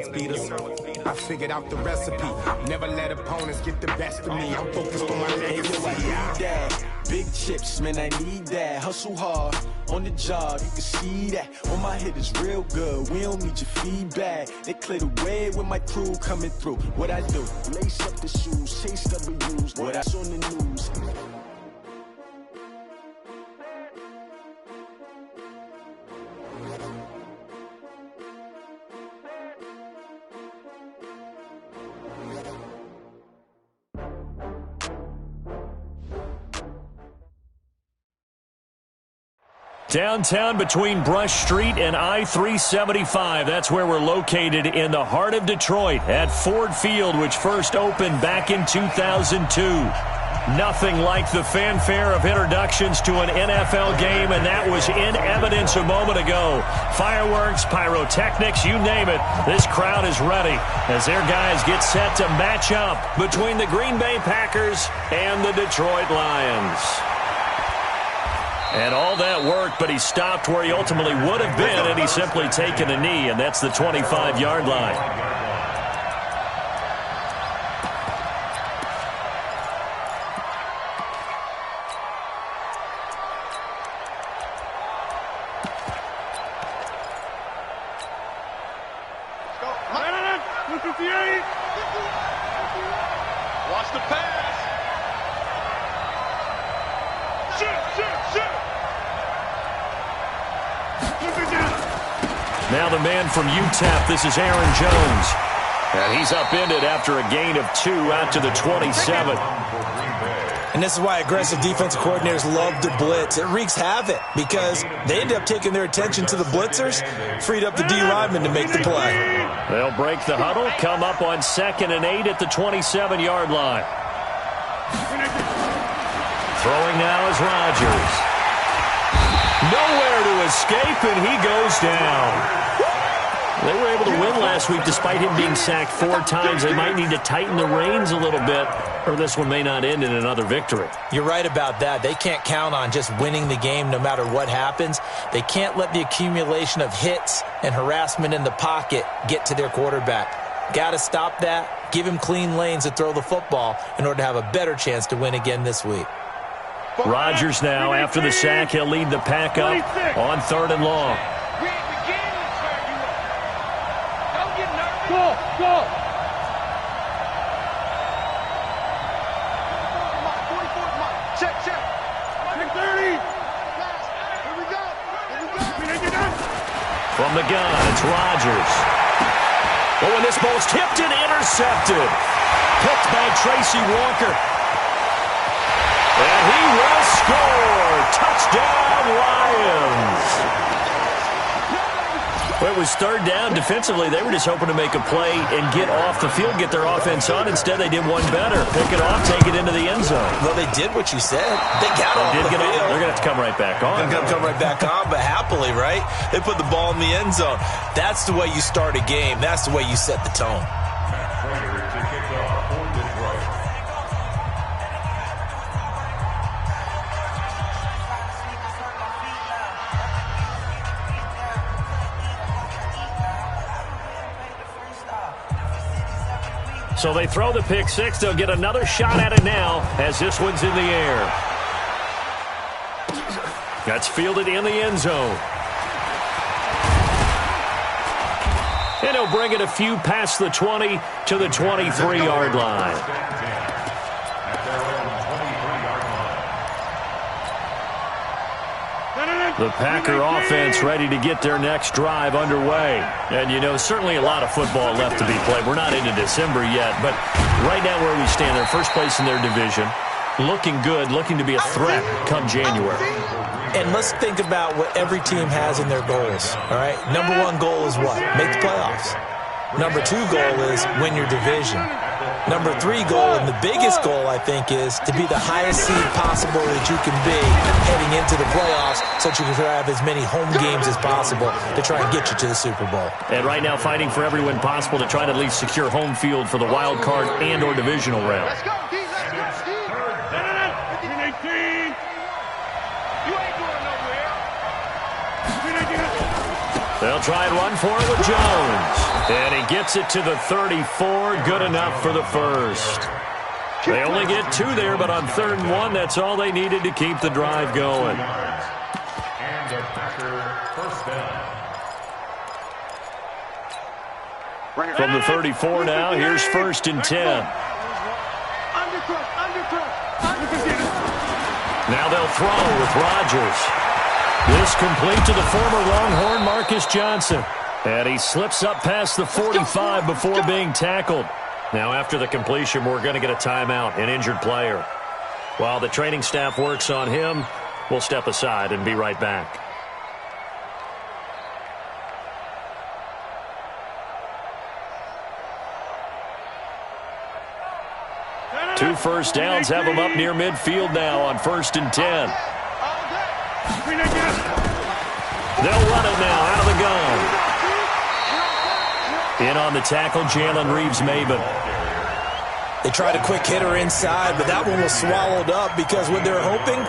us beat us. I figured out the recipe. Never let opponents get the best of me. I'm focused on my legacy. I need that. Big chips, man, I need that. Hustle hard on the job, you can see that. On my head is real good. We don't need your feedback. They clear the way with my crew coming through. What I do? Lace up the shoes, chase W's. What I saw on the news. Downtown between Brush Street and I-375. That's where we're located in the heart of Detroit at Ford Field, which first opened back in 2002. Nothing like the fanfare of introductions to an NFL game, and that was in evidence a moment ago. Fireworks, pyrotechnics, you name it. This crowd is ready as their guys get set to match up between the Green Bay Packers and the Detroit Lions. And all that worked, but he stopped where he ultimately would have been, and he's simply taken a knee, and that's the 25-yard line. Watch the pass. Now the man from UTEP, this is Aaron Jones. And he's upended after a gain of 2 out to the 27. And this is why aggressive defensive coordinators love to blitz. It wreaks havoc because they end up taking their attention to the blitzers, freed up the D lineman to make the play. They'll break the huddle, come up on 2nd and 8 at the 27-yard line. Throwing now is Rodgers. Nowhere to escape, and he goes down. They were able to win last week despite him being sacked 4 times. They might need to tighten the reins a little bit, or this one may not end in another victory. You're right about that. They can't count on just winning the game no matter what happens. They can't let the accumulation of hits and harassment in the pocket get to their quarterback. Got to stop that, give him clean lanes to throw the football in order to have a better chance to win again this week. Rodgers now, after the sack, he'll lead the pack up on 3rd and long. Go! Check. 30. Here we go. From the gun, it's Rodgers. Oh, and this ball's tipped and intercepted. Picked by Tracy Walker. And he will score. Touchdown, Lions. Well, it was 3rd down. Defensively, they were just hoping to make a play and get off the field, get their offense on. Instead, they did one better. Pick it off, take it into the end zone. Well, they did what you said. They got off the field. They're going to have to come right back on. They're going to come right back on, but happily, right? They put the ball in the end zone. That's the way you start a game. That's the way you set the tone. So they throw the pick 6. They'll get another shot at it now as this one's in the air. That's fielded in the end zone. And he'll bring it a few past the 20 to the 23-yard line. The Packer offense ready to get their next drive underway. And, you know, certainly a lot of football left to be played. We're not into December yet, but right now where we stand, they're first place in their division. Looking good, looking to be a threat come January. And let's think about what every team has in their goals, all right? Number 1 goal is what? Make the playoffs. Number 2 goal is win your division. Number 3 goal, and the biggest goal, I think, is to be the highest seed possible that you can be heading into the playoffs so that you can have as many home games as possible to try and get you to the Super Bowl. And right now fighting for every win possible to try to at least secure home field for the wild card and or divisional round. Let's go, D. Let's go, Steve. 18. You ain't going nowhere. They'll try and run for it with Jones. And he gets it to the 34. Good enough for the first. They only get 2 there, but on 3rd and 1, that's all they needed to keep the drive going. And the Packer first down. From the 34 now, here's 1st and 10. Now they'll throw with Rodgers. This complete to the former Longhorn Marcus Johnson. And he slips up past the 45 before being tackled. Now after the completion, we're going to get a timeout, an injured player. While the training staff works on him, we'll step aside and be right back. Two first downs have them up near midfield now on 1st and 10. They'll run it now out of the gun. In on the tackle, Jalen Reeves-Maybin. They tried a quick hitter inside, but that one was swallowed up because what they're hoping,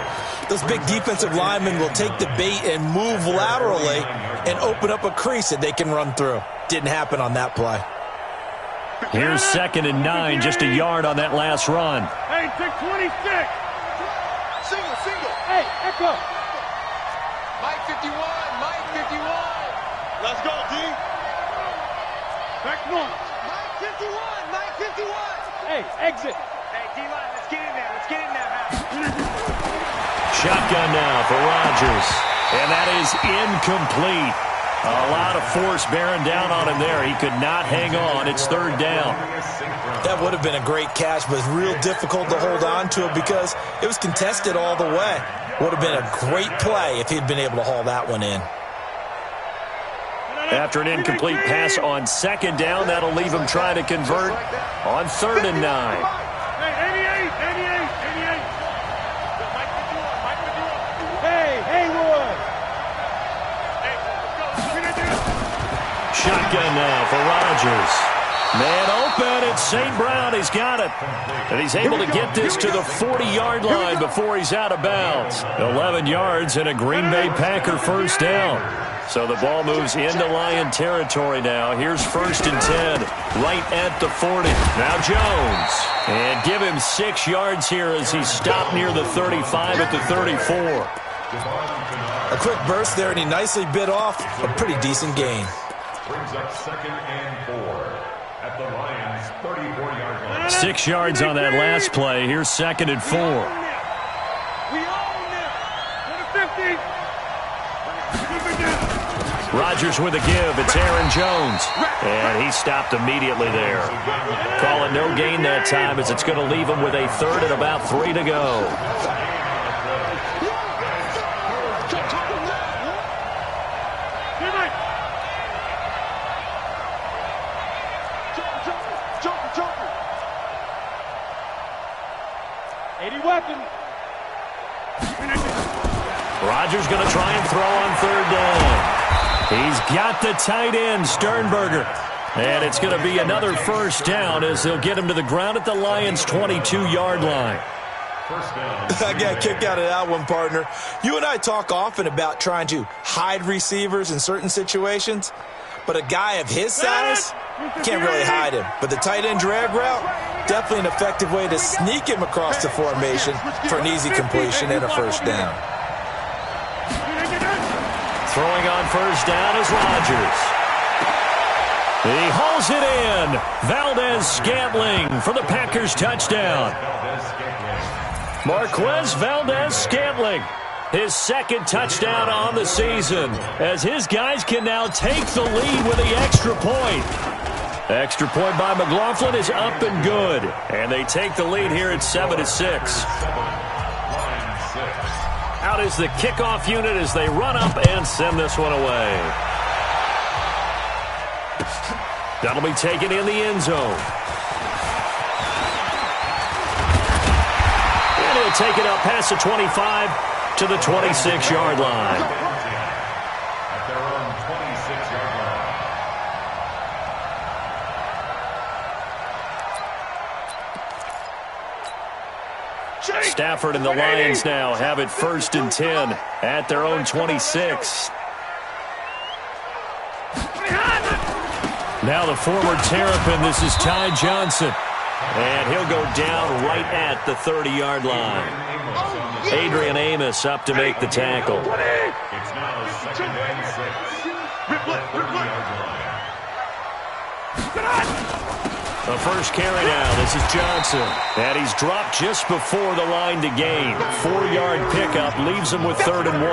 those big defensive linemen will take the bait and move laterally and open up a crease that they can run through. Didn't happen on that play. Here's 2nd and 9, just a yard on that last run. Hey, take 26. Single. Hey, echo. Mike 51. Let's go, D. Back north. Mike 51. Hey, exit. Hey, D-line, let's get in there now. Shotgun now for Rodgers. And that is incomplete. A lot of force bearing down on him there. He could not hang on. It's 3rd down. That would have been a great catch, but it's real difficult to hold on to it because it was contested all the way. Would have been a great play if he'd been able to haul that one in. After an incomplete pass on 2nd down, that'll leave him trying to convert on 3rd and 9. Hey, 88. Mike 51. Hey, Haywood. Shotgun now for Rodgers. Man open, it's St. Brown. He's got it. And he's able to get this to the 40-yard line before he's out of bounds. 11 yards and a Green Bay Packer first down. So the ball moves into Lion territory now. Here's 1st and 10, right at the 40. Now Jones. And give him 6 yards here as he's stopped near the 35 at the 34. A quick burst there, and he nicely bit off a pretty decent gain. Brings up 2nd and 4 at the Lions' 34-yard line. 6 yards on that last play. Here's 2nd and 4. We own them. 50. Rodgers with a give. It's Aaron Jones. And he stopped immediately there. Calling no gain that time as it's going to leave him with a 3rd and about 3 to go. Rodgers going to try and throw on 3rd down. He's got the tight end, Sternberger. And it's going to be another first down as they'll get him to the ground at the Lions' 22-yard line. I got a kick out of that one, partner. You and I talk often about trying to hide receivers in certain situations, but a guy of his size can't really hide him. But the tight end drag route, definitely an effective way to sneak him across the formation for an easy completion and a first down. Throwing on first down is Rodgers. He hauls it in. Valdez-Scantling for the Packers touchdown. Marquez Valdez-Scantling, his 2nd touchdown on the season, as his guys can now take the lead with the extra point. Extra point by McLaughlin is up and good, and they take the lead here at 7-6. Out is the kickoff unit as they run up and send this one away. That'll be taken in the end zone. And he'll take it up past the 25 to the 26-yard line. At their own 26-yard line. Stafford and the Lions now have it 1st and 10 at their own 26. Now the former Terrapin, this is Ty Johnson. And he'll go down right at the 30-yard line. Adrian Amos up to make the tackle. It's now 2nd and 6. The first carry now. This is Johnson. And he's dropped just before the line to gain. 4-yard pickup leaves him with 3rd and 1.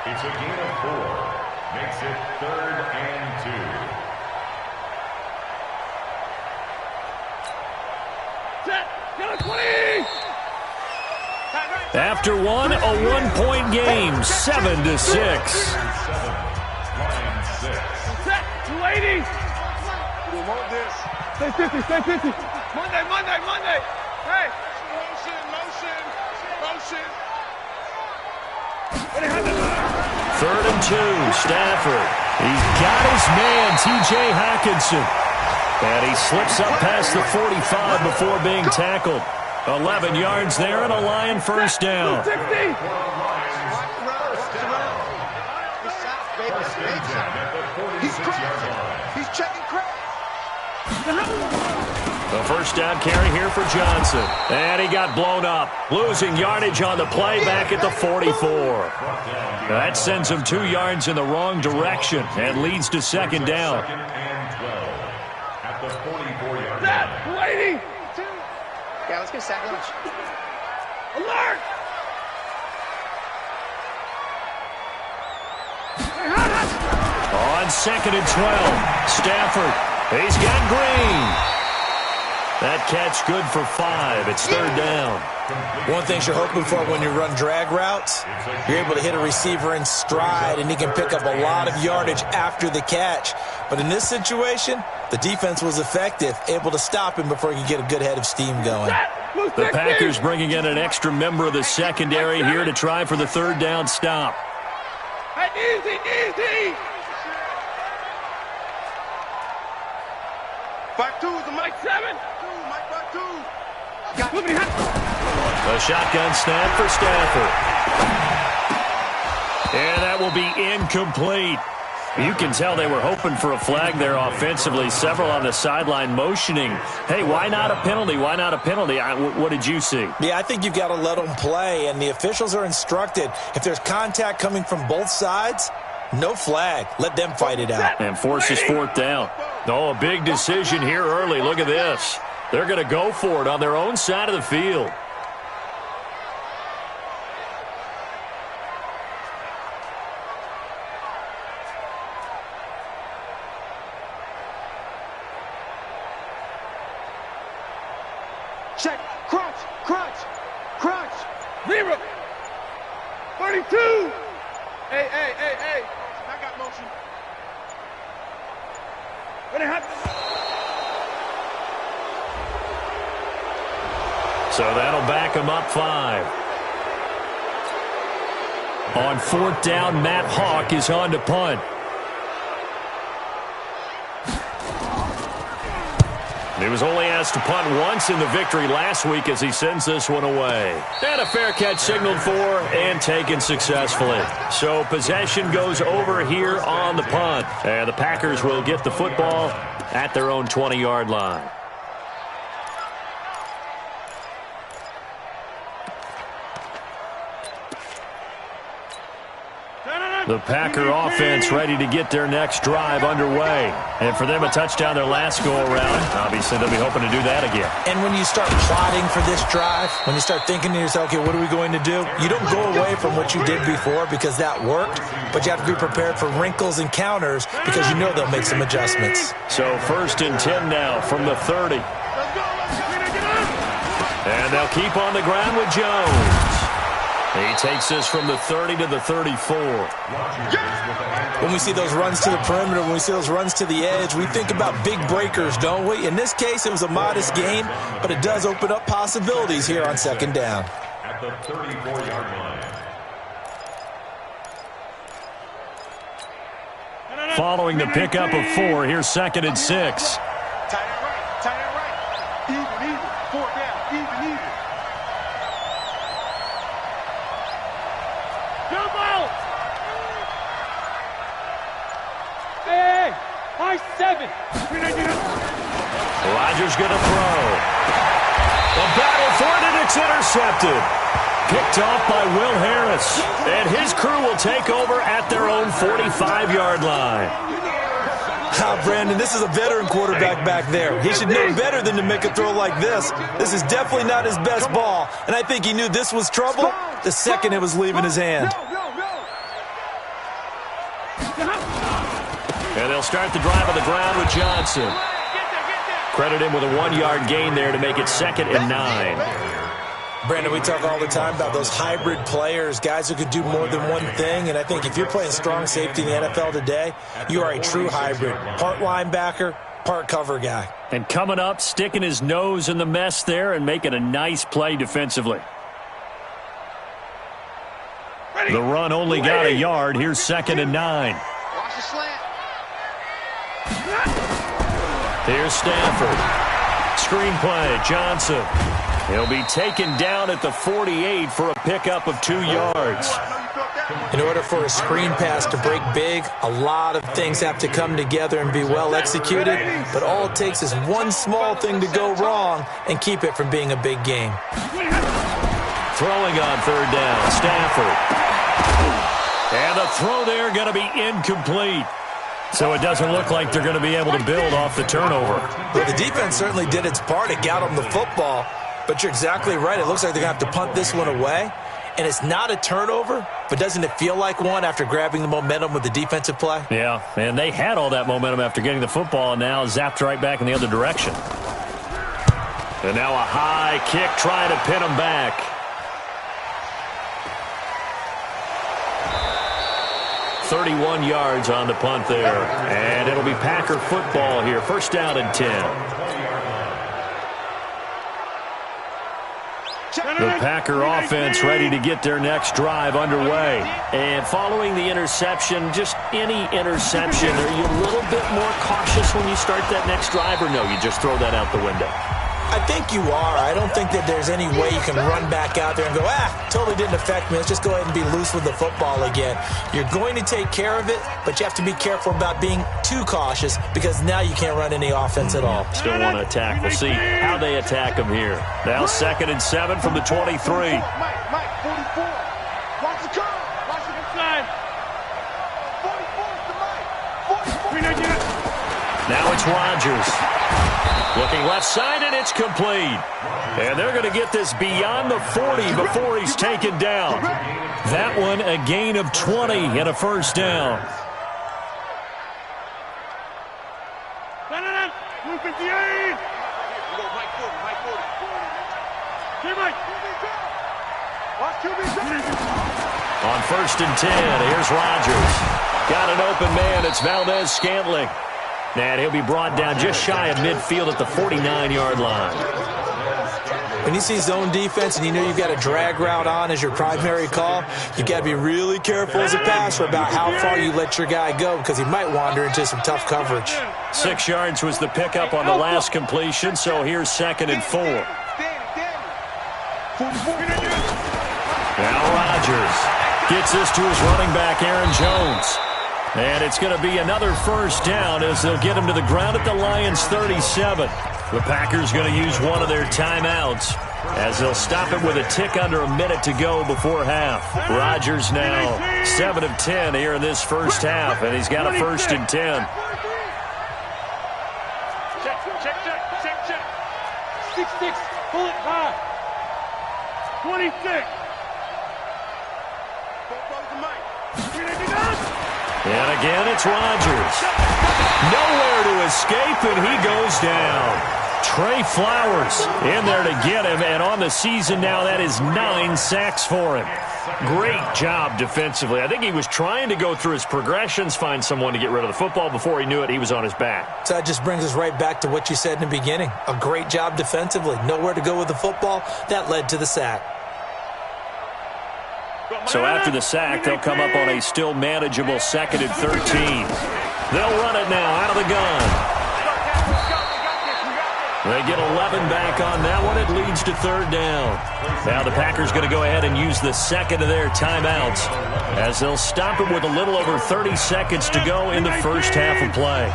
It's a gain of 4. Makes it 3rd and 2. After one, a 1-point game, 7-6. Stay 50, stay 50. Monday. Hey. Motion. 3rd and 2, Stafford. He's got his man, T.J. Hockenson. And he slips up past the 45 before being tackled. 11 yards there and a Lion first down. He's checking crack. The first down carry here for Johnson. And he got blown up, losing yardage on the play back at the 44. That sends him 2 yards in the wrong direction and leads to 2nd down. At the 44-yard line. Yeah, let's get sack lunch. Alert! On 2nd and 12, Stafford. He's got Green. That catch good for 5. It's 3rd down. One thing you're hoping for when you run drag routes, you're able to hit a receiver in stride, and he can pick up a lot of yardage after the catch. But in this situation, the defense was effective, able to stop him before he could get a good head of steam going. The Packers bringing in an extra member of the secondary here to try for the 3rd down stop. Easy. Back 2 is the Mike 7. Back 2. A shotgun snap for Stafford. And that will be incomplete. You can tell they were hoping for a flag there offensively. Several on the sideline motioning. Hey, why not a penalty? Why not a penalty? What did you see? Yeah, I think you've got to let them play, and the officials are instructed. If there's contact coming from both sides, no flag. Let them fight it out. And forces 4th down. Oh, a big decision here early. Look at this. They're going to go for it on their own side of the field. Check. Crunch. 0. 32. Hey. I got motion. So that'll back him up 5. On 4th down, Matt Hawk is on to punt. He was only asked to punt once in the victory last week as he sends this one away. And a fair catch signaled for and taken successfully. So possession goes over here on the punt. And the Packers will get the football at their own 20-yard line. The Packer offense ready to get their next drive underway. And for them, a touchdown their last go-around. Obviously, they'll be hoping to do that again. And when you start plotting for this drive, when you start thinking to yourself, okay, what are we going to do? You don't go away from what you did before because that worked, but you have to be prepared for wrinkles and counters because you know they'll make some adjustments. So 1st and 10 now from the 30. And they'll keep on the ground with Jones. He takes this from the 30 to the 34. When we see those runs to the perimeter, when we see those runs to the edge, we think about big breakers, don't we? In this case, it was a modest gain, but it does open up possibilities here on 2nd down. At the 34-yard line. Following the pickup of 4, here's 2nd and 6. Tight end right. Even. 4th down. Even. I-7. Rodgers going to throw. A battle for it, and it's intercepted. Picked off by Will Harris. And his crew will take over at their own 45-yard line. Brandon, this is a veteran quarterback back there. He should know better than to make a throw like this. This is definitely not his best ball, and I think he knew this was trouble the second it was leaving his hand. And they'll start the drive on the ground with Johnson. Credit him with a 1-yard gain there to make it 2nd and 9. Brandon, we talk all the time about those hybrid players, guys who could do more than one thing, and I think if you're playing strong safety in the NFL today, you are a true hybrid. Part linebacker, part cover guy. And coming up, sticking his nose in the mess there and making a nice play defensively. The run only got a yard. Here's 2nd and 9. Watch the slant. Here's Stafford. Screen play, Johnson. He'll be taken down at the 48 for a pickup of 2 yards. In order for a screen pass to break big, a lot of things have to come together and be well executed, but all it takes is one small thing to go wrong and keep it from being a big game. Throwing on 3rd down, Stafford. And the throw there going to be incomplete. So it doesn't look like they're going to be able to build off the turnover. Well, the defense certainly did its part. It got them the football. But you're exactly right. It looks like they're going to have to punt this one away. And it's not a turnover, but doesn't it feel like one after grabbing the momentum with the defensive play? Yeah, and they had all that momentum after getting the football and now zapped right back in the other direction. And now a high kick trying to pin them back. .31 yards on the punt there. And it'll be Packer football here. 1st down and 10. The Packer offense ready to get their next drive underway. And following the interception, just any interception, are you a little bit more cautious when you start that next drive, or no, you just throw that out the window? I think you are. I don't think that there's any way you can run back out there and go, totally didn't affect me. Let's just go ahead and be loose with the football again. You're going to take care of it, but you have to be careful about being too cautious because now you can't run any offense at all. Still want to attack. We'll see how they attack them here. Now 2nd and 7 from the 23. Mike, 44. Watch the curve. Watch the inside. 44 to Mike. 44. Now it's Rodgers. Looking left side, and it's complete. And they're going to get this beyond the 40 before he's taken down. That one, a gain of 20 and a 1st down. Blue 58. On 1st and 10, here's Rodgers. Got an open man. It's Valdez-Scantling. And he'll be brought down just shy of midfield at the 49-yard line. When you see zone defense and you know you've got a drag route on as your primary call, you've got to be really careful as a passer about how far you let your guy go because he might wander into some tough coverage. 6 yards was the pickup on the last completion, so here's 2nd and 4. Now Rodgers gets this to his running back, Aaron Jones. And it's going to be another 1st down as they'll get him to the ground at the Lions' 37. The Packers going to use one of their timeouts as they'll stop it with a tick under a minute to go before half. Rodgers now 7 of 10 here in this 1st half, and he's got a 1st and 10. Check. 6-6. Pull it high. 26. And again, it's Rodgers. Nowhere to escape, and he goes down. Trey Flowers in there to get him, and on the season now, that is 9 sacks for him. Great job defensively. I think he was trying to go through his progressions, find someone to get rid of the football. Before he knew it, he was on his back. So that just brings us right back to what you said in the beginning. A great job defensively. Nowhere to go with the football. That led to the sack. So after the sack, they'll come up on a still manageable 2nd and 13. They'll run it now out of the gun. They get 11 back on that one. It leads to 3rd down. Now the Packers going to go ahead and use the 2nd of their timeouts as they'll stop it with a little over 30 seconds to go in the 1st half of play.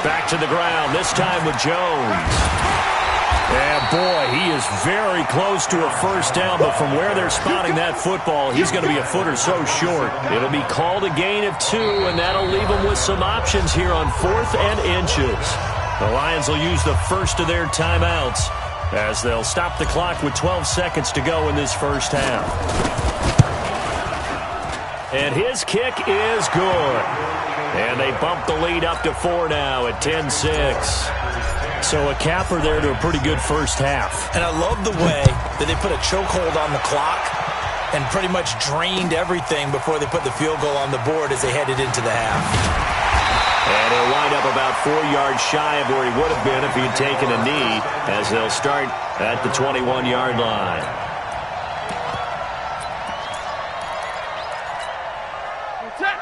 Back to the ground, this time with Jones. And boy, he is very close to a first down, but from where they're spotting that football, he's going to be a foot or so short. It'll be called a gain of 2, and that'll leave them with some options here on 4th and inches. The Lions will use the first of their timeouts as they'll stop the clock with 12 seconds to go in this first half. And his kick is good. And they bump the lead up to 4 now at 10-6. So a capper there to a pretty good first half. And I love the way that they put a chokehold on the clock and pretty much drained everything before they put the field goal on the board as they headed into the half. And he'll wind up about 4 yards shy of where he would have been if he had taken a knee, as they'll start at the 21-yard line.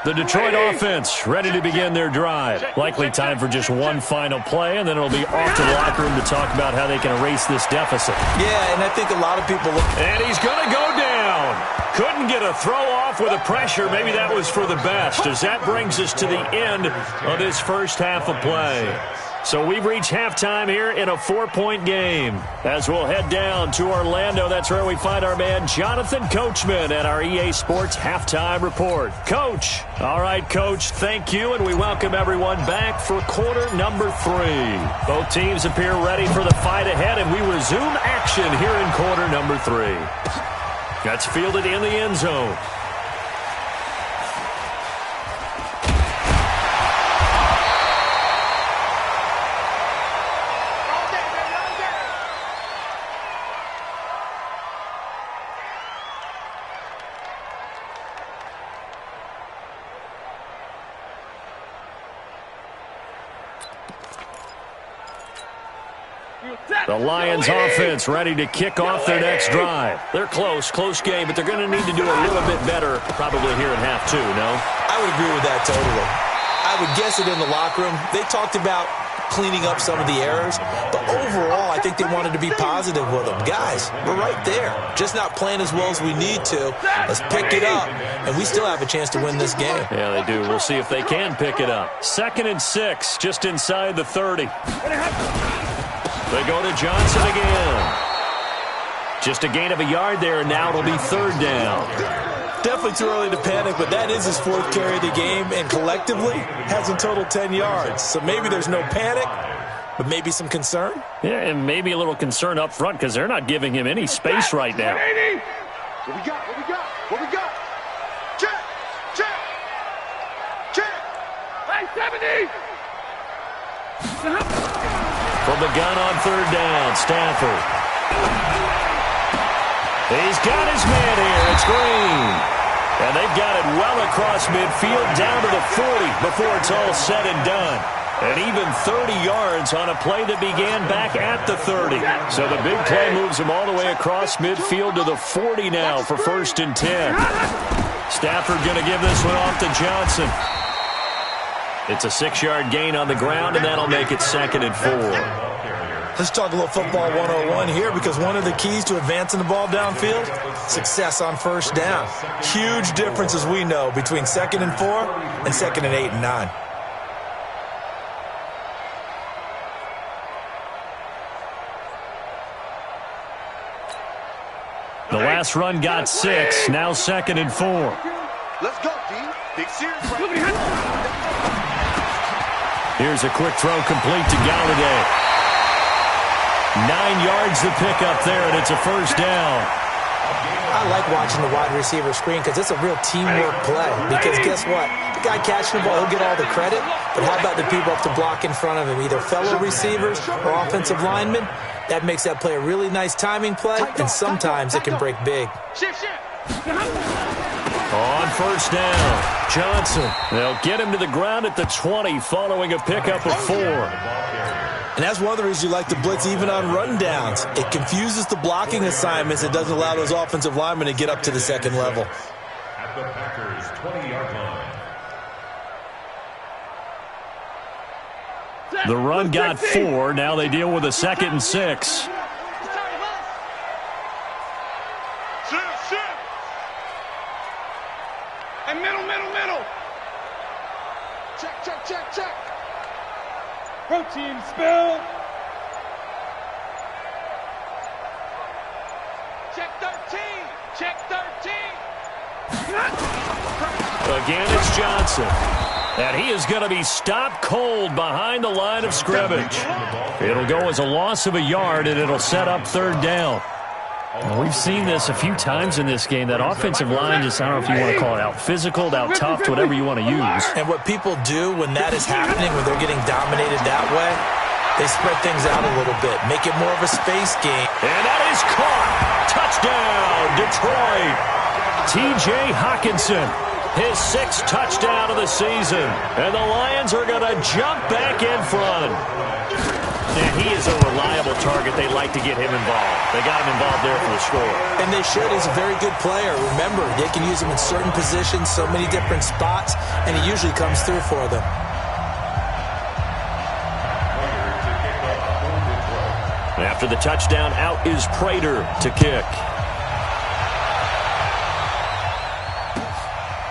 The Detroit offense ready to begin their drive. Likely time for just one final play, and then it'll be off to the locker room to talk about how they can erase this deficit. Yeah, and I think a lot of people look. And he's going to go down. Couldn't get a throw off with a pressure. Maybe that was for the best, as that brings us to the end of this first half of play. So we've reached halftime here in a 4-point game. As we'll head down to Orlando, that's where we find our man Jonathan Coachman at our EA Sports Halftime Report. Coach. All right, Coach, thank you, and we welcome everyone back for quarter number 3. Both teams appear ready for the fight ahead, and we resume action here in quarter number 3. That's fielded in the end zone. The Lions offense ready to kick off their next drive. They're close game, but they're going to need to do a little bit better probably here in half 2, no? I would agree with that totally. I would guess it in the locker room. They talked about cleaning up some of the errors, but overall I think they wanted to be positive with them. Guys, we're right there. Just not playing as well as we need to. Let's pick it up, and we still have a chance to win this game. Yeah, they do. We'll see if they can pick it up. 2nd and 6, just inside the 30. They go to Johnson again. Just a gain of a yard there, and now it'll be 3rd down. Definitely too early to panic, but that is his 4th carry of the game, and collectively has in total 10 yards. So maybe there's no panic, but maybe some concern. Yeah, and maybe a little concern up front because they're not giving him any space right now. What we got? What we got? What we got? Check! Check! Check! Hey, 70! From the gun on 3rd down, Stafford. He's got his man here. It's Green. And they've got it well across midfield, down to the 40 before it's all said and done. And even 30 yards on a play that began back at the 30. So the big play moves him all the way across midfield to the 40 now for 1st and 10. Stafford going to give this one off to Johnson. It's a 6-yard gain on the ground, and that'll make it 2nd and 4. Let's talk a little football 101 here, because one of the keys to advancing the ball downfield, success on 1st down. Huge difference, as we know, between 2nd and 4 and 2nd and 8 and 9. The last run got 6, now 2nd and 4. Let's go, D. Big series right here. Here's a quick throw complete to Galladay. 9 yards to pick up there, and it's a 1st down. I like watching the wide receiver screen because it's a real teamwork play. Because guess what? The guy catching the ball, he'll get all the credit. But how about the people up to block in front of him, either fellow receivers or offensive linemen? That makes that play a really nice timing play, and sometimes it can break big. On 1st down, Johnson. They'll get him to the ground at the 20 following a pickup of 4. And that's one of the reasons you like to blitz even on run downs. It confuses the blocking assignments. It doesn't allow those offensive linemen to get up to the 2nd level. At the Packers' 20-yard line. The run got 4. Now they deal with a 2nd and 6. And middle. Check. Protein spill. Check 13. Check 13. Again, it's Johnson. And he is going to be stopped cold behind the line of scrimmage. It'll go as a loss of a yard, and it'll set up third down. Well, we've seen this a few times in this game. That offensive line just, I don't know if you want to call it out physical, out tough, whatever you want to use. And what people do when that is happening, when they're getting dominated that way, they spread things out a little bit, make it more of a space game. And that is caught. Touchdown, Detroit. T.J. Hockenson, his 6th touchdown of the season. And the Lions are going to jump back in front. And he is a reliable target. They like to get him involved. They got him involved there for the score. And they should. He's a very good player. Remember, they can use him in certain positions, so many different spots, and he usually comes through for them. After the touchdown, out is Prater to kick.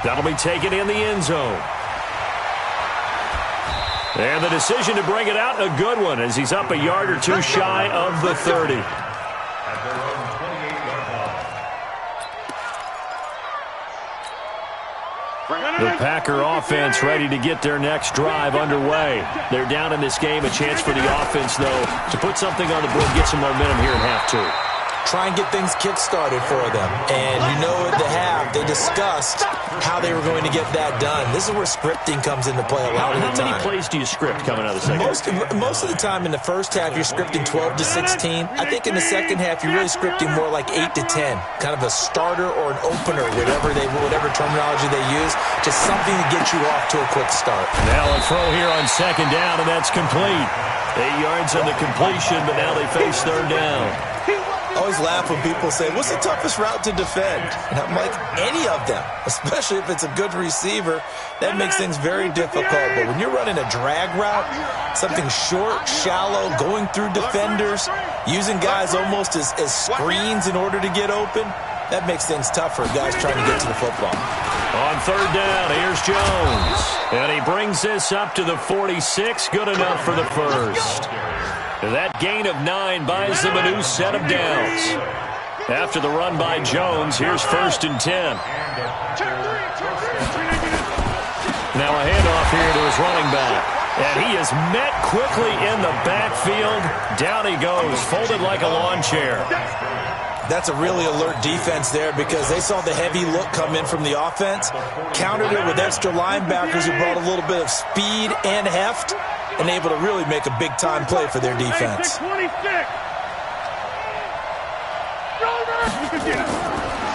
That'll be taken in the end zone. And the decision to bring it out, a good one, as he's up a yard or two shy of the 30. The Packer offense ready to get their next drive underway. They're down in this game. A chance for the offense, though, to put something on the board, get some momentum here in half 2. Try and get things kick-started for them. And you know at the half, they discussed how they were going to get that done. This is where scripting comes into play a lot of the time. How many plays do you script coming out of the second half? Most of the time in the first half, you're scripting 12 to 16. I think in the second half, you're really scripting more like 8 to 10. Kind of a starter or an opener, whatever terminology they use. Just something to get you off to a quick start. Now a throw here on second down, and that's complete. 8 yards on the completion, but now they face third down. I always laugh when people say, what's the toughest route to defend? And I'm like, any of them, especially if it's a good receiver. That makes things very difficult. But when you're running a drag route, something short, shallow, going through defenders, using guys almost as screens in order to get open, that makes things tough for guys trying to get to the football. On third down, here's Jones. And he brings this up to the 46. Good enough for the first. That gain of 9 buys them a new set of downs. After the run by Jones, here's 1st and 10. Now a handoff here to his running back. And he is met quickly in the backfield. Down he goes, folded like a lawn chair. That's a really alert defense there because they saw the heavy look come in from the offense, countered it with extra linebackers who brought a little bit of speed and heft, and able to really make a big-time play for their defense.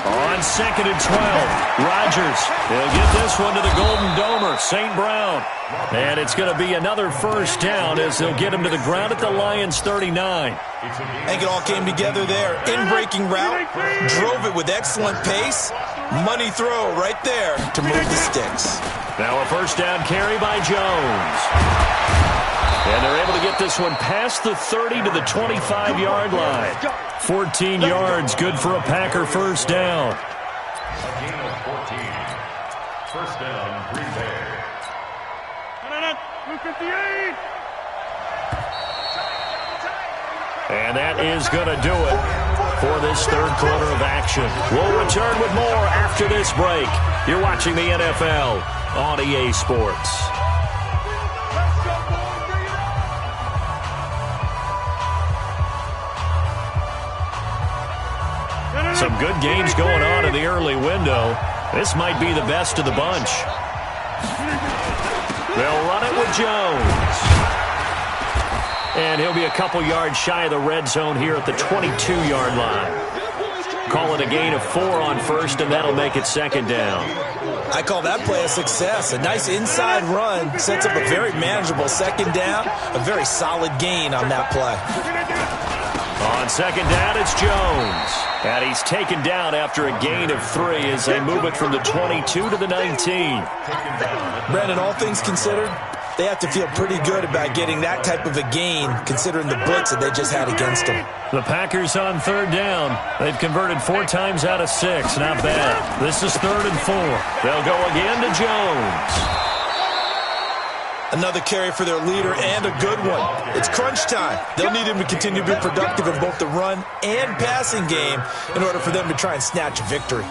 On 2nd and 12, Rodgers. He'll get this one to the Golden Domer, St. Brown. And it's going to be another first down as they'll get him to the ground at the Lions' 39. I think it all came together there. In-breaking route, drove it with excellent pace. Money throw right there to move the sticks. Now a first down carry by Jones. And they're able to get this one past the 30 to the 25-yard line. 14 yards, good for a Packer first down. A gain of 14. First down, Green Bay. 258. And that is going to do it for this third quarter of action. We'll return with more after this break. You're watching the NFL on EA Sports. Some good games going on in the early window. This might be the best of the bunch. They'll run it with Jones. And he'll be a couple yards shy of the red zone here at the 22-yard line. Call it a gain of 4 on first, and that'll make it second down. I call that play a success. A nice inside run sets up a very manageable second down. A very solid gain on that play. On second down, it's Jones. And he's taken down after a gain of 3 as they move it from the 22 to the 19. Brandon, all things considered, they have to feel pretty good about getting that type of a gain considering the blitz that they just had against them. The Packers on third down. They've converted 4 times out of 6. Not bad. This is 3rd and 4. They'll go again to Jones. Another carry for their leader and a good one. It's crunch time. They'll need him to continue to be productive in both the run and passing game in order for them to try and snatch a victory.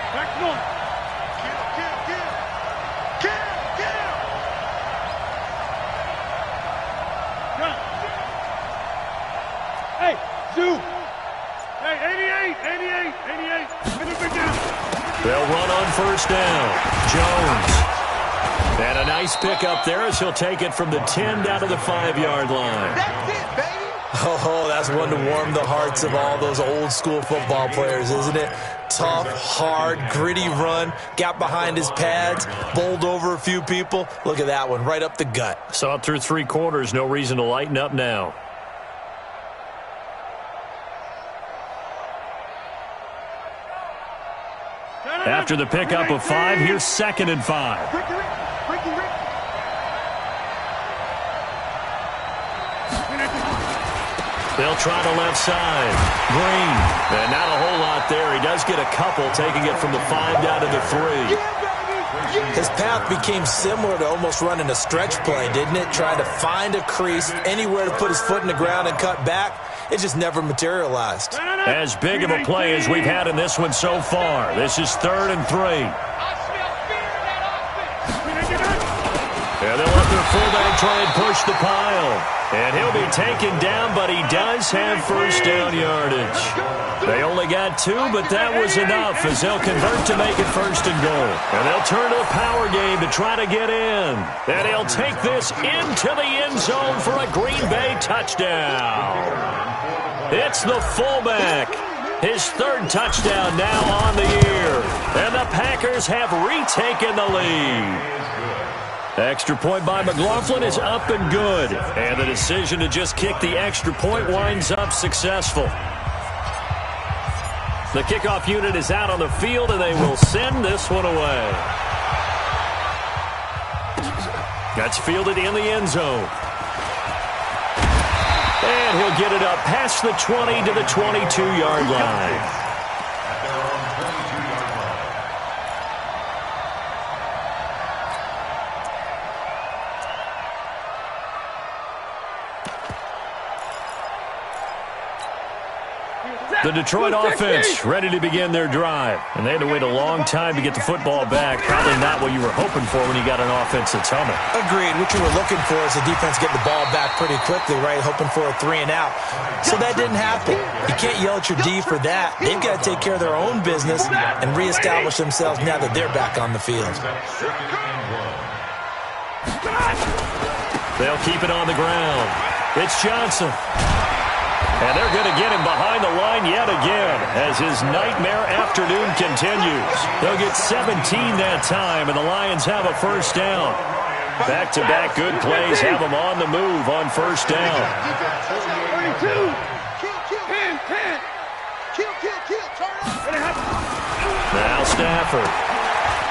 18. Hey, Sue. Hey, 88. They'll run on first down. Jones. And a nice pickup there as he'll take it from the 10 down to the 5-yard line. That's it, baby. Oh, that's one to warm the hearts of all those old-school football players, isn't it? Tough, hard, gritty run, got behind his pads, bowled over a few people. Look at that one, right up the gut. Saw it through 3 quarters, no reason to lighten up now. After the pickup of 5, here's 2nd and 5. They'll try the left side. Green. And not a whole lot there. He does get a couple, taking it from the 5 down to the 3. His path became similar to almost running a stretch play, didn't it? Trying to find a crease, anywhere to put his foot in the ground and cut back. It just never materialized. As big of a play as we've had in this one so far. This is 3rd and 3. And they'll let their fullback try and push the pile. And he'll be taken down, but he does have first down yardage. They only got 2, but that was enough as they'll convert to make it 1st and goal. And they'll turn to the power game to try to get in. And he'll take this into the end zone for a Green Bay touchdown. It's the fullback. His 3rd touchdown now on the year. And the Packers have retaken the lead. Extra point by McLaughlin is up and good. And the decision to just kick the extra point winds up successful. The kickoff unit is out on the field, and they will send this one away. That's fielded in the end zone. And he'll get it up past the 20 to the 22-yard line. The Detroit offense ready to begin their drive. And they had to wait a long time to get the football back. Probably not what you were hoping for when you got an offense that's humming. Agreed. What you were looking for is the defense getting the ball back pretty quickly, right? Hoping for a 3 and out. So that didn't happen. You can't yell at your D for that. They've got to take care of their own business and reestablish themselves now that they're back on the field. They'll keep it on the ground. It's Johnson. And they're going to get him behind the line yet again as his nightmare afternoon continues. They'll get 17 that time, and the Lions have a first down. Back-to-back good plays have them on the move on first down. 32. Now Stafford.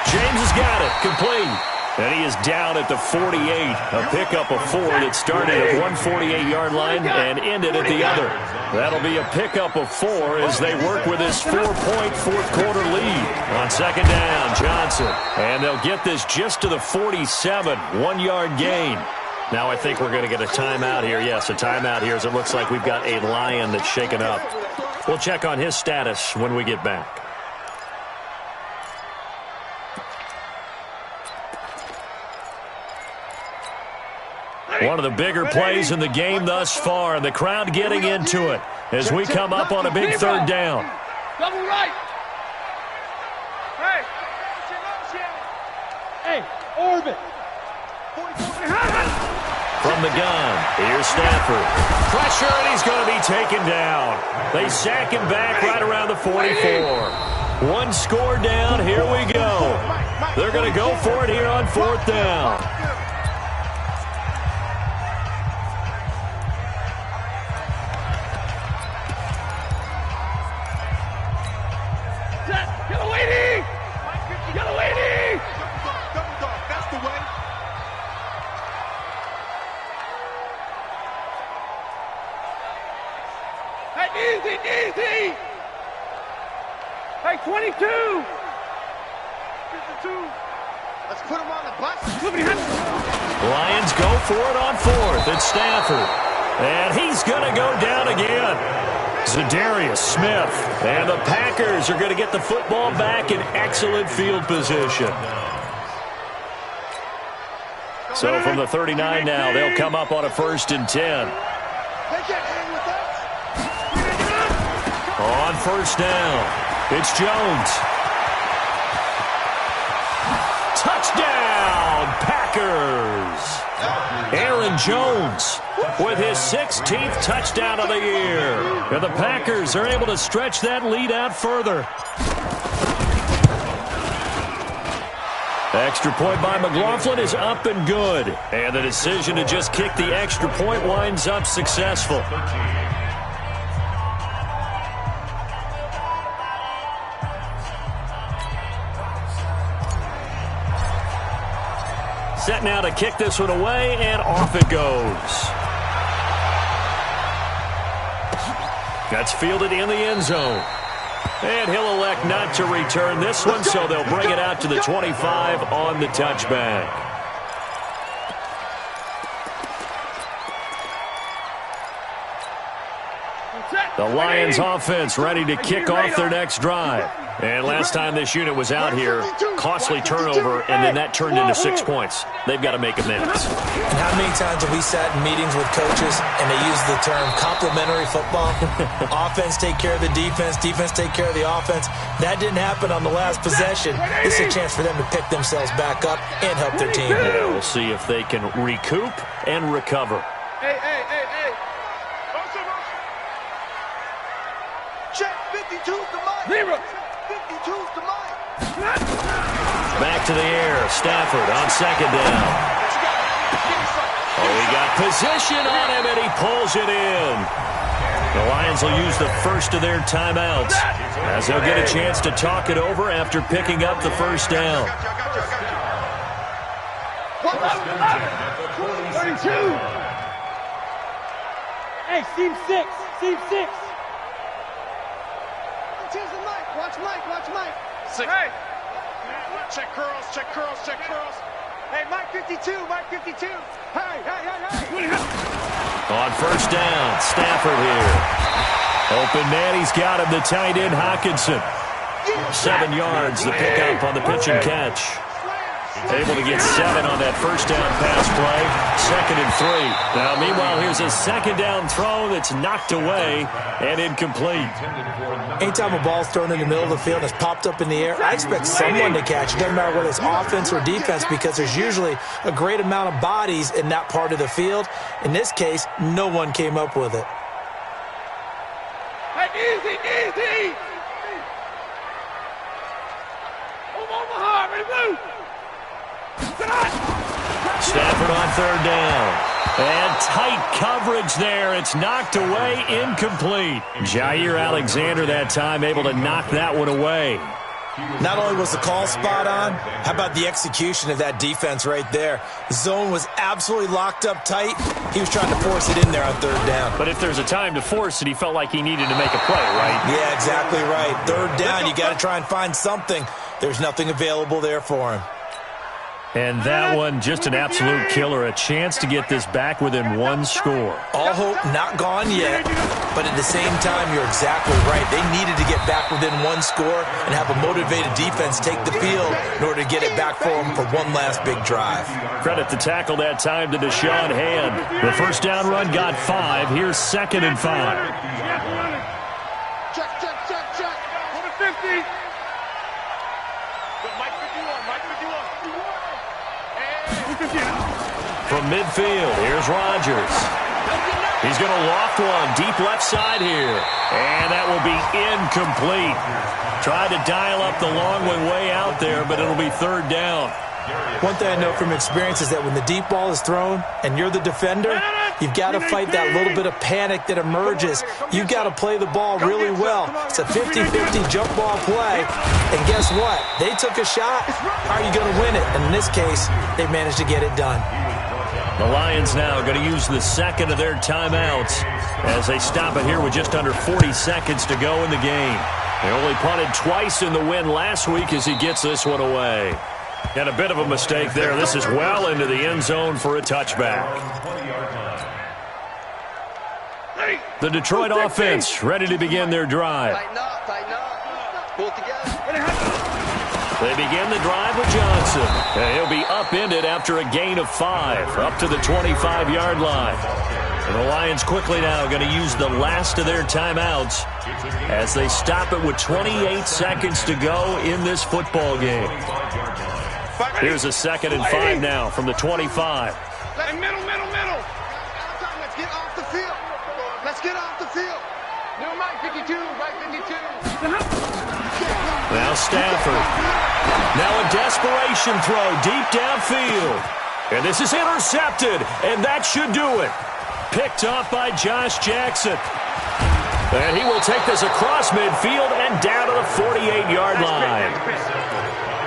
James has got it. Complete. And he is down at the 48. A pickup of 4 that started at one 48-yard line and ended at the other. That'll be a pickup of 4 as they work with this 4-point fourth-quarter lead. On second down, Johnson. And they'll get this just to the 47. 1-yard gain. Now I think we're going to get a timeout here. Yes, a timeout here as it looks like we've got a Lion that's shaken up. We'll check on his status when we get back. One of the bigger plays in the game thus far, and the crowd getting into it as we come up on a big 3rd down. Double right. Hey, orbit. From the gun, here's Stafford. Pressure, and he's going to be taken down. They sack him back right around the 44. 1 score down, here we go. They're going to go for it here on 4th down. Hey, 22! 52! Let's put him on the bus. Lions go for it on fourth. It's Stafford. And he's going to go down again. Zadarius Smith. And the Packers are going to get the football back in excellent field position. So from the 39 now, they'll come up on a 1st and 10. On 1st down, it's Jones. Touchdown, Packers! Aaron Jones with his 16th touchdown of the year. And the Packers are able to stretch that lead out further. Extra point by McLaughlin is up and good. And the decision to just kick the extra point winds up successful. Set now to kick this one away, and off it goes. That's fielded in the end zone. And he'll elect not to return this one, so they'll bring it out to the 25 on the touchback. The Lions offense ready to kick off their next drive. And last time this unit was out here, costly turnover, and then that turned into 6 points. They've got to make amends. And how many times have we sat in meetings with coaches and they use the term complementary football? Offense take care of the defense, defense take care of the offense. That didn't happen on the last possession. This is a chance for them to pick themselves back up and help their team. Yeah, we'll see if they can recoup and recover. Hey. Check 52's the mic. 52's the mic. Back to the air. Stafford on 2nd down. Oh, he got position on him, and he pulls it in. The Lions will use the first of their timeouts as they'll get a chance to talk it over after picking up the 1st down. 32! Hey, seam 6. Here's the mic. Watch Mike. Hey! Check curls. Hey, Mike 52. Hey. On 1st down, Stafford here. Open man, he's got him, the tight end, Hockenson. 7 yards, the pickup on the pitch and catch. Able to get 7 on that 1st down pass play. 2nd and 3. Now, meanwhile, here's a 2nd down throw that's knocked away and incomplete. Anytime a ball's thrown in the middle of the field and it's popped up in the air, I expect someone to catch it. Doesn't matter whether it's offense or defense, because there's usually a great amount of bodies in that part of the field. In this case, no one came up with it. Hey, easy! Omaha, ready to move! Stafford on 3rd down. And tight coverage there. It's knocked away, incomplete. Jair Alexander that time able to knock that one away. Not only was the call spot on, how about the execution of that defense right there? The zone was absolutely locked up tight. He was trying to force it in there on 3rd down. But if there's a time to force it, he felt like he needed to make a play, right? Yeah, exactly right. 3rd down, you got to try and find something. There's nothing available there for him. And that one, just an absolute killer. A chance to get this back within 1 score. All hope not gone yet, but at the same time, you're exactly right. They needed to get back within 1 score and have a motivated defense take the field in order to get it back for them for one last big drive. Credit the tackle that time to Deshaun Hand. The 1st down run got 5. Here's 2nd and 5. Check. Over 50! From midfield, here's Rodgers. He's going to loft one deep left side here. And that will be incomplete. Tried to dial up the long way out there, but it'll be 3rd down. One thing I know from experience is that when the deep ball is thrown and you're the defender, you've got to fight that little bit of panic that emerges. You've got to play the ball really well. It's a 50-50 jump ball play. And guess what? They took a shot. How are you going to win it? And in this case, they managed to get it done. The Lions now are going to use the 2nd of their timeouts as they stop it here with just under 40 seconds to go in the game. They only punted twice in the win last week as he gets this one away. And a bit of a mistake there. This is well into the end zone for a touchback. The Detroit offense ready to begin their drive. Tighten up. Pull it together. They begin the drive with Johnson. And he'll be upended after a gain of 5, up to the 25-yard line. And the Lions quickly now going to use the last of their timeouts as they stop it with 28 seconds to go in this football game. Here's a 2nd and 5 now from the 25. Middle. Let's get off the field. Let's get off the field. No, Mike 52. Now Stafford. Now a desperation throw deep downfield. And this is intercepted, and that should do it. Picked off by Josh Jackson. And he will take this across midfield and down to the 48-yard line.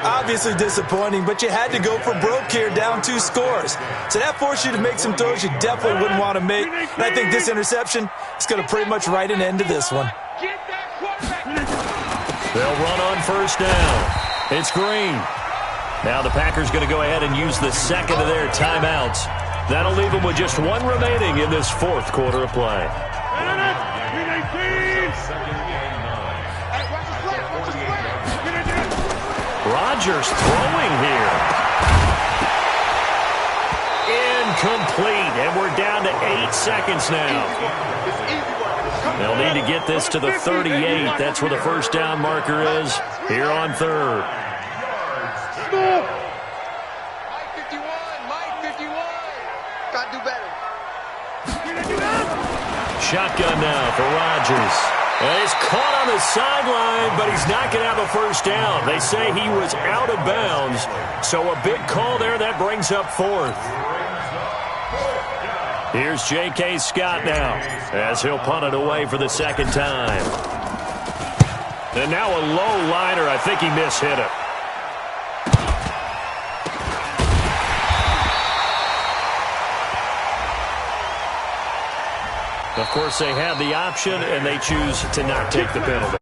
Obviously disappointing, but you had to go for broke here, down 2 scores. So that forced you to make some throws you definitely wouldn't want to make. And I think this interception is going to pretty much write an end to this one. They'll run on first down. It's Green. Now the Packers going to go ahead and use the second of their timeouts. That'll leave them with just 1 remaining in this 4th quarter of play. Rodgers throwing here. Incomplete, and we're down to 8 seconds now. They'll need to get this to the 38. That's where the first down marker is here on 3rd. Mike 51. Got to do better. Shotgun now for Rodgers. And he's caught on the sideline, but he's not going to have a first down. They say he was out of bounds, so a big call there. That brings up 4th. Here's J.K. Scott now as he'll punt it away for the 2nd time. And now a low liner. I think he mishit it. Of course, they have the option, and they choose to not take the penalty.